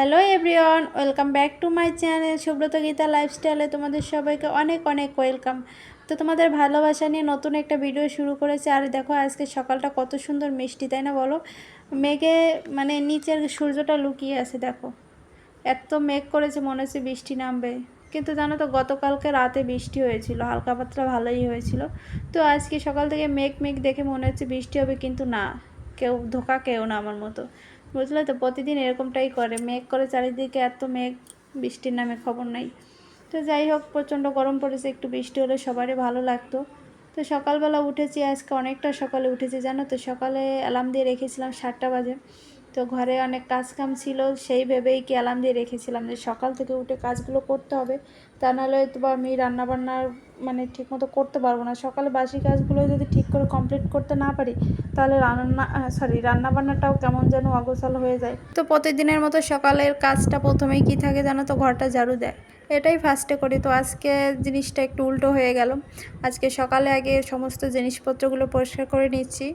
Hello everyone, welcome back to my channel Subrata Gita লাইফস্টাইলে তোমাদের সবাইকে অনেক অনেক ওয়েলকাম। তো তোমাদের ভালোবাসা নিয়ে নতুন একটা ভিডিও শুরু করেছে। আর দেখো আজকে সকালটা কত সুন্দর মিষ্টি, তাই না বলো? মেঘে মানে নিচের সূর্যটা লুকিয়ে আছে, দেখো এত মেঘ করেছে, মনে হচ্ছে বৃষ্টি নামবে। কিন্তু জানো তো গতকালকে রাতে বৃষ্টি হয়েছিল, হালকা পাতলা ভালোই হয়েছিল। তো আজকে সকাল থেকে মেঘ মেঘ দেখে মনে হচ্ছে বৃষ্টি হবে, কিন্তু না, কেউ ধোকা কেউ না আমার মতো, বুঝলে তো। প্রতিদিন এরকমটাই করে, মেঘ করে চারিদিকে, এত মেঘ, বৃষ্টির নামে খবর নাই। তো যাই হোক, প্রচণ্ড গরম পড়েছে, একটু বৃষ্টি হলে সবারই ভালো লাগতো। তো সকালবেলা উঠেছি, আজকে অনেকটা সকালে উঠেছি জানো তো। সকালে অ্যালার্ম দিয়ে রেখেছিলাম 7টা বাজে। তো ঘরে অনেক কাজ কাম ছিল, সেই ভেবেই কি অ্যালার্ম দিয়ে রেখেছিলাম যে সকাল থেকে উঠে কাজগুলো করতে হবে। তা নাহলে তো বা আমি রান্নাবান্নার মানে ঠিকমতো করতে পারবো না। সকালে বাসি কাজগুলো যদি ঠিক করে কমপ্লিট করতে না পারি, তাহলে রান্নাবান্নাটাও কেমন যেন অগোছালো হয়ে যায়। তো প্রতিদিনের মতো সকালের কাজটা প্রথমেই কি থাকে জানো তো, ঘরটা ঝাড়ু দেয়, এটাই ফার্স্টে করি। তো আজকে জিনিসটা একটু উল্টো হয়ে গেল। আজকে সকালে আগে সমস্ত জিনিসপত্রগুলো পরিষ্কার করে নিচ্ছি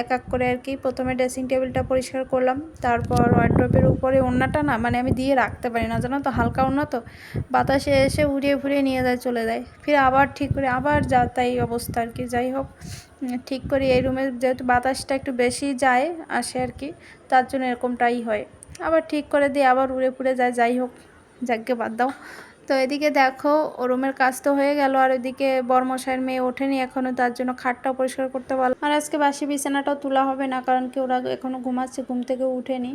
এক এক করে আর কি। প্রথমে ড্রেসিং টেবিলটা পরিষ্কার করলাম, তারপর ওয়ার্ড্রপের উপরে ওড়নাটা না মানে আমি দিয়ে রাখতে পারি না জানো তো, হালকা ওড়না তো, বাতাসে এসে উড়িয়ে ফুরিয়ে নিয়ে যায়, চলে যায়, ফির আবার ঠিক করে আবার যা তাই অবস্থা আর কি। যাই হোক, ঠিক করি। এই রুমে যেহেতু বাতাসটা একটু বেশি যায় আসে আর কি, তার জন্য এরকমটাই হয়। আবার ঠিক করে দিয়ে আবার উড়ে পুড়ে যায়, যাই হোক, যাকে বাদ দাও। তো এদিকে দেখো ও রুমের কাজ তো হয়ে গেল, আর ওইদিকে বরমশাইয়ের মেয়ে ওঠেনি এখনও, তার জন্য খাটটাও পরিষ্কার করতে পারলাম। আর আজকে বাসি বিছানাটাও তোলা হবে না, কারণ কি ওরা এখনও ঘুমাচ্ছে, ঘুম থেকে উঠেনি।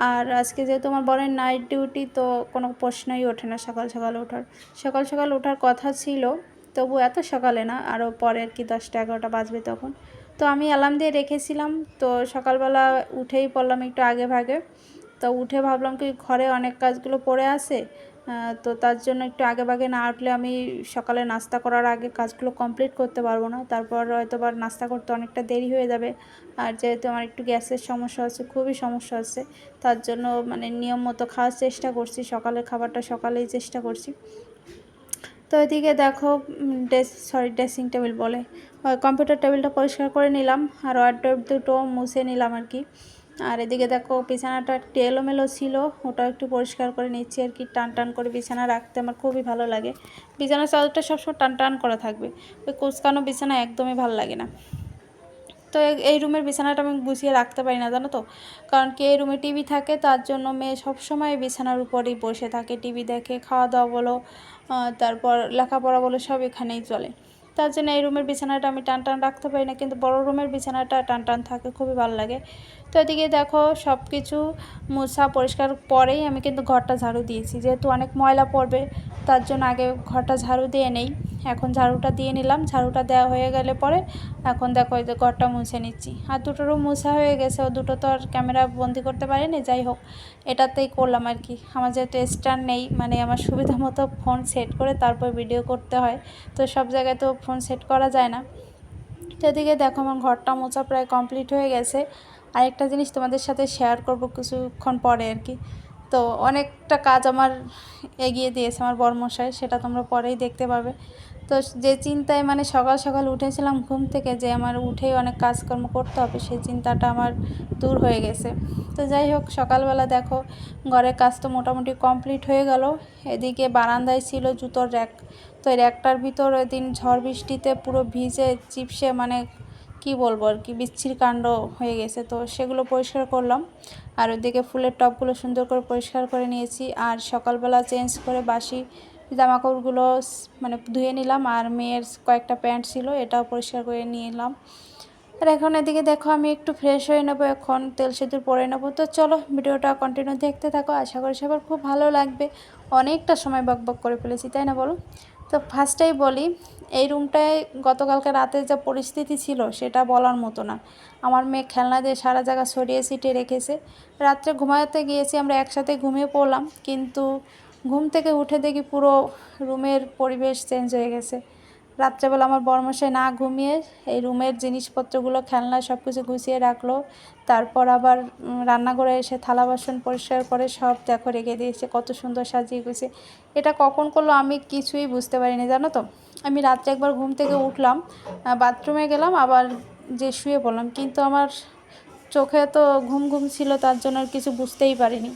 আর আজকে যেহেতু আমার বরের নাইট ডিউটি, তো কোনো প্রশ্নই ওঠে না সকাল সকাল ওঠার। সকাল সকাল ওঠার কথা ছিল, তবু এত সকালে না, আরও পরে আর কি 10টা 11টা বাজবে তখন। তো আমি অ্যালার্ম দিয়ে রেখেছিলাম, তো সকালবেলা উঠেই পড়লাম একটু আগে ভাগে। তো উঠে ভাবলাম কি ঘরে অনেক কাজগুলো পড়ে আছে, তো তার জন্য একটু আগে ভাগে না উঠলে আমি সকালে নাস্তা করার আগে কাজগুলো কমপ্লিট করতে পারবো না। তারপর হয়তো বা নাস্তা করতে অনেকটা দেরি হয়ে যাবে। আর যেহেতু আমার একটু গ্যাসের সমস্যা আছে, খুবই সমস্যা আছে, তার জন্য মানে নিয়ম মতো খাওয়ার চেষ্টা করছি, সকালের খাবারটা সকালেই চেষ্টা করছি। তো এদিকে দেখো ড্রেসিং টেবিল বলে, কম্পিউটার টেবিলটা পরিষ্কার করে নিলাম, আর ওয়ার্ডরোব দুটো মুছে নিলাম আর কি। আর এদিকে দেখো বিছানাটা একটু এলোমেলো ছিল, ওটাও একটু পরিষ্কার করে নিচ্ছি আর কি। টান টান করে বিছানা রাখতে আমার খুবই ভালো লাগে। বিছানার চাদরটা সবসময় টান টান করা থাকবে, ওই কুচকানো বিছানা একদমই ভালো লাগে না। তো এই রুমের বিছানাটা আমি গুছিয়ে রাখতে পারি না জানো তো, কারণ কি এই রুমে টিভি থাকে, তার জন্য মেয়ে সবসময় বিছানার উপরেই বসে থাকে, টিভি দেখে, খাওয়া দাওয়া বলো, তারপর লেখাপড়া বলো, সব এখানেই চলে। তার জন্য এই রুমের বিছানাটা আমি টান টান রাখতে পারি না, কিন্তু বড় রুমের বিছানাটা টান টান থাকে, খুবই ভালো লাগে। তো এদিকে দেখো সব কিছু মোছা পরিষ্কার পরেই আমি কিন্তু ঘরটা ঝাড়ু দিয়েছি, যেহেতু অনেক ময়লা পড়বে, তার জন্য আগে ঘরটা ঝাড়ু দিয়ে নেই। এখন ঝাড়ুটা দিয়ে নিলাম, ঝাড়ুটা দেওয়া হয়ে গেলে পরে এখন দেখো এই যে ঘরটা মুছে নিচ্ছি। আর দুটো রুম মুছা হয়ে গেছে, ও দুটো তো আর ক্যামেরা বন্দি করতে পারিনি, যাই হোক এটাতেই করলাম আর কি। আমার যেহেতু স্ট্যান্ড নেই, মানে আমার সুবিধা মতো ফোন সেট করে তারপর ভিডিও করতে হয়, তো সব জায়গায় তো ফোন সেট করা যায় না। তো এদিকে দেখো আমার ঘরটা মোছা প্রায় কমপ্লিট হয়ে গেছে। আরেকটা জিনিস তোমাদের সাথে শেয়ার করব কিছুক্ষণ পরে আর কি। তো অনেকটা কাজ আমার এগিয়ে দিয়েছে আমার বরমশাই, সেটা তোমরা পরেই দেখতে পাবে। তো যে চিন্তায় মানে সকাল সকাল উঠেছিলাম ঘুম থেকে, যে আমার উঠেই অনেক কাজকর্ম করতে হবে, সেই চিন্তাটা আমার দূর হয়ে গেছে। তো যাই হোক, সকালবেলা দেখো ঘরের কাজ তো মোটামুটি কমপ্লিট হয়ে গেল। এদিকে বারান্দায় ছিল জুতোর র্যাক, তো এই র্যাকটার ভিতর ওই দিন ঝড় বৃষ্টিতে পুরো ভিজে চিপসে, মানে কি বলবো আর কি, বিচ্ছির কাণ্ড হয়ে গেছে, তো সেগুলো পরিষ্কার করলাম। আর ওইদিকে ফুলের টবগুলো সুন্দর করে পরিষ্কার করে নিয়েছি। আর সকালবেলা চেঞ্জ করে বাসি জামাকাপড়গুলো মানে ধুয়ে নিলাম, আর মেয়ের কয়েকটা প্যান্ট ছিল এটাও পরিষ্কার করে নিলাম। আর এখন এদিকে দেখো আমি একটু ফ্রেশ হয়ে নেবো, এখন তেল সিঁদুর পরে নেবো। তো চলো ভিডিওটা কন্টিনিউ দেখতে থাকো, আশা করি সবার খুব ভালো লাগবে। অনেকটা সময় বকবক করে ফেলেছি, তাই না বলো? তো ফার্স্টেই বলি, এই রুমটায় গতকালকে রাতে যা পরিস্থিতি ছিল সেটা বলার মতো না। আমার মেয়ে খেলনা দিয়ে সারা জায়গা ছড়িয়ে ছিটিয়ে রেখেছে। রাত্রে ঘুমাতে গিয়েছি, আমরা একসাথে ঘুমিয়ে পড়লাম, কিন্তু ঘুম থেকে উঠে দেখি পুরো রুমের পরিবেশ চেঞ্জ হয়ে গেছে। রাত্রেবেলা আমার বরমশাই না ঘুমিয়ে এই রুমের জিনিসপত্রগুলো, খেলনা সব কিছু গুছিয়ে রাখলো। তারপর আবার রান্নাঘরে এসে থালা বাসন পরিষ্কার করে সব দেখো রেখে দিয়েছে, কত সুন্দর সাজিয়ে গুছিয়ে। এটা কখন করলো আমি কিছুই বুঝতে পারিনি জানো তো। আমি রাত্রে একবার ঘুম থেকে উঠলাম, বাথরুমে গেলাম, আবার যে শুয়ে পড়লাম, কিন্তু আমার চোখে তো ঘুম ঘুম ছিল, তার জন্য আর কিছু বুঝতেই পারিনি।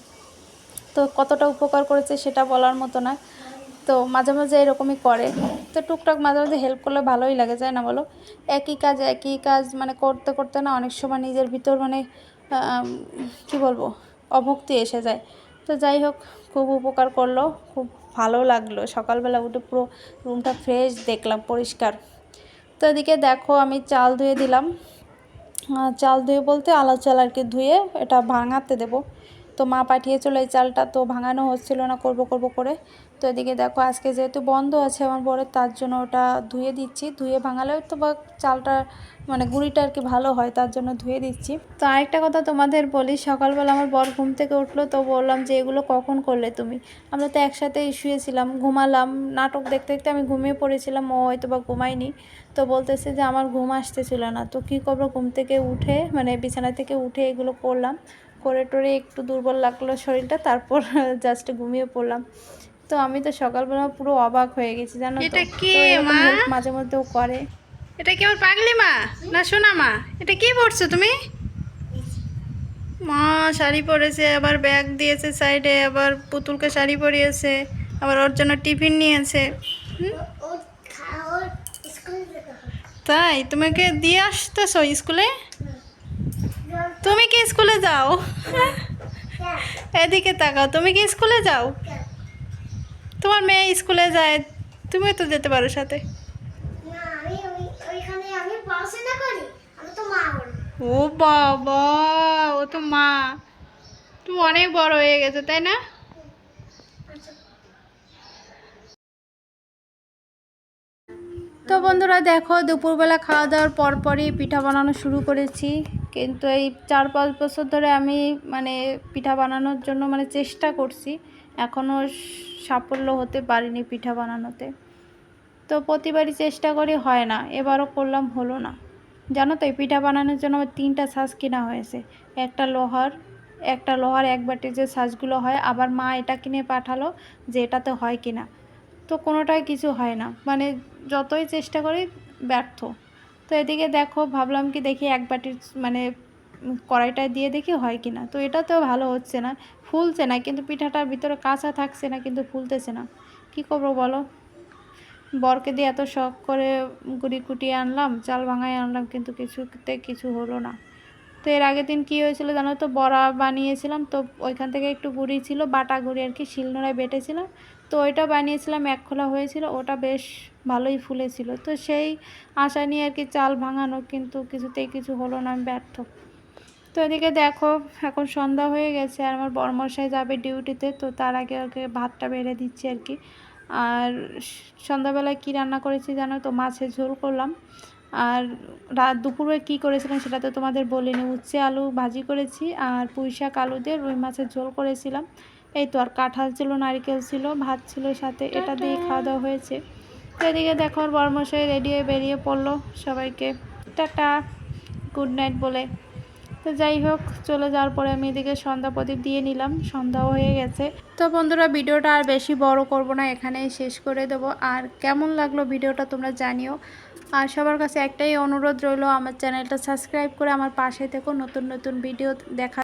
তো কতটা উপকার করেছে সেটা বলার মতো না। তো মাঝে মাঝে এরকমই করে, তো টুকটাক মাঝে মাঝে হেল্প করলে ভালোই লাগে, যায় না বলো? একই কাজ মানে করতে করতে না অনেক সময় নিজের ভিতর মানে কি বলবো, অভক্তি এসে যায়। তো যাই হোক, খুব উপকার করলো, খুব ভালো লাগলো। সকালবেলা উঠে পুরো রুমটা ফ্রেশ দেখলাম, পরিষ্কার। তো এদিকে দেখো আমি চাল ধুয়ে দিলাম। চাল ধুয়ে বলতে আলাদা চাল আর কি, ধুয়ে এটা ভাঙাতে দেবো। তো মা পাঠিয়েছিল এই চালটা, তো ভাঙানো হচ্ছিল না, করব করে। তো এদিকে দেখো আজকে যেহেতু বন্ধ আছে আমার বরের, তার জন্য ওটা ধুয়ে দিচ্ছি। ধুয়ে ভাঙালেও তো বা চালটা মানে গুঁড়িটা আর কি ভালো হয়, তার জন্য ধুয়ে দিচ্ছি। তো আরেকটা কথা তোমাদের বলি, সকালবেলা আমার বর ঘুম থেকে উঠলো, তো বললাম যে এগুলো কখন করলে তুমি? আমরা তো একসাথেই শুয়েছিলাম, ঘুমালাম, নাটক দেখতে দেখতে আমি ঘুমিয়ে পড়েছিলাম, ও হয়তো বা ঘুমায়নি। তো বলতেছে যে আমার ঘুম আসতেছিল না। তো কী করবো, ঘুম থেকে উঠে মানে বিছানা থেকে উঠে এগুলো করলাম, করে টোরে একটু দুর্বল লাগলো শরীরটা, তারপর জাস্ট ঘুমিয়ে পড়লাম। তো আমি তো সকালবেলা পুরো অবাক হয়ে গেছি, জানো তো? এটা কি তো এরকম মা? হেল্প মাঝে মধ্যেও করে। এটা কি আমার পাগলি মা না সোনা মা? এটা কি পড়ছো তুমি? মা শাড়ি পরেছে, আবার ব্যাগ দিয়েছে সাইডে, আবার পুতুলকে শাড়ি পরিয়েছে, আবার ওর জন্য টিফিন নিয়েছে। হুম? তাই তোমাকে দিয়ে আসতেছো স্কুলে? তুমি কি স্কুলে যাও? এদিকে তাকাও, তুমি কি স্কুলে যাও? তোমার মেয়ে স্কুলে যায়, তুমিও তো যেতে পারো সাথে। ও বাবা, ও তো মা, তুমি অনেক বড় হয়ে গেছো তাই না? তো বন্ধুরা দেখো, দুপুরবেলা খাওয়া দাওয়ার পরপরই পিঠা বানানো শুরু করেছি। কিন্তু এই 4-5 বছর ধরে আমি মানে পিঠা বানানোর জন্য মানে চেষ্টা করছি, এখনও সাফল্য হতে পারিনি পিঠা বানানোতে। তো প্রতিবারই চেষ্টা করি, হয় না। এবারও করলাম, হলো না। জানো তো, এই পিঠা বানানোর জন্য আমার 3টা ছাঁচ কেনা হয়েছে। একটা লোহার 1 বাটির যে ছাঁচগুলো হয়, আবার মা এটা কিনে পাঠালো যে এটাতে হয় কিনা। তো কোনোটাই কিছু হয় না, মানে যতই চেষ্টা করি ব্যর্থ। তো এদিকে দেখো ভাবলাম কি দেখি 1 বাটির মানে কড়াইটায় দিয়ে দেখি হয় কিনা। তো এটাতেও ভালো হচ্ছে না, ফুলছে না, কিন্তু পিঠাটার ভিতরে কাঁচা থাকছে না, কিন্তু ফুলতেছে না। কি করবো বলো? বরকে দিয়ে এত শখ করে গুড়ি কুটিয়ে আনলাম, চাল ভাঙায় আনলাম, কিন্তু কিছুতে কিছু হলো না। তো এর আগের দিন কী হয়েছিল জানো তো, বড়া বানিয়েছিলাম, তো ওইখান থেকে একটু গুড়ি ছিল, বাটা গুড়ি আর কি, শিলনোড়ায় বেটেছিলাম। তো ওইটা বানিয়েছিলাম, 1 খোলা হয়েছিল, ওটা বেশ ভালোই ফুলেছিল। তো সেই আশা নিয়ে আর কি চাল ভাঙানো, কিন্তু কিছুতেই কিছু হলো না, আমি ব্যর্থ। তো এদিকে দেখো এখন সন্ধ্যা হয়ে গেছে, আর আমার বরমশাই যাবে ডিউটিতে, তো তার আগে ওকে ভাতটা বেড়ে দিচ্ছি আর কি। আর সন্ধ্যাবেলায় কী রান্না করেছি জানো তো, মাছের ঝোল করলাম। আর দুপুরে কী করেছিলাম সেটা তো তোমাদের বলিনি, উচ্ছে আলু ভাজি করেছি, আর পুঁই শাক আলু দিয়ে রুই মাছের ঝোল করেছিলাম। এই তো, আর কাঁঠাল ছিল, নারকেল ছিল, ভাত ছিল সাথে, এটা দিয়েই খাওয়া দাওয়া হয়েছে। তো এদিকে দেখো আর বরমশাই রেডি হয়ে বেরিয়ে পড়লো সবাইকে টাটা গুড নাইট বলে। তো যাই হোক, চলে যাওয়ার পরে আমি এদিকে সন্ধ্যা প্রদীপ দিয়ে নিলাম, সন্ধ্যাও হয়ে গেছে। তো বন্ধুরা, ভিডিওটা আর বেশি বড় করব না, এখানেই শেষ করে দেবো। আর কেমন লাগলো ভিডিওটা তোমরা জানিও। আর সবার কাছে একটাই অনুরোধ রইল, আমার চ্যানেলটা সাবস্ক্রাইব করে আমার পাশে থেকো, নতুন নতুন ভিডিও দেখা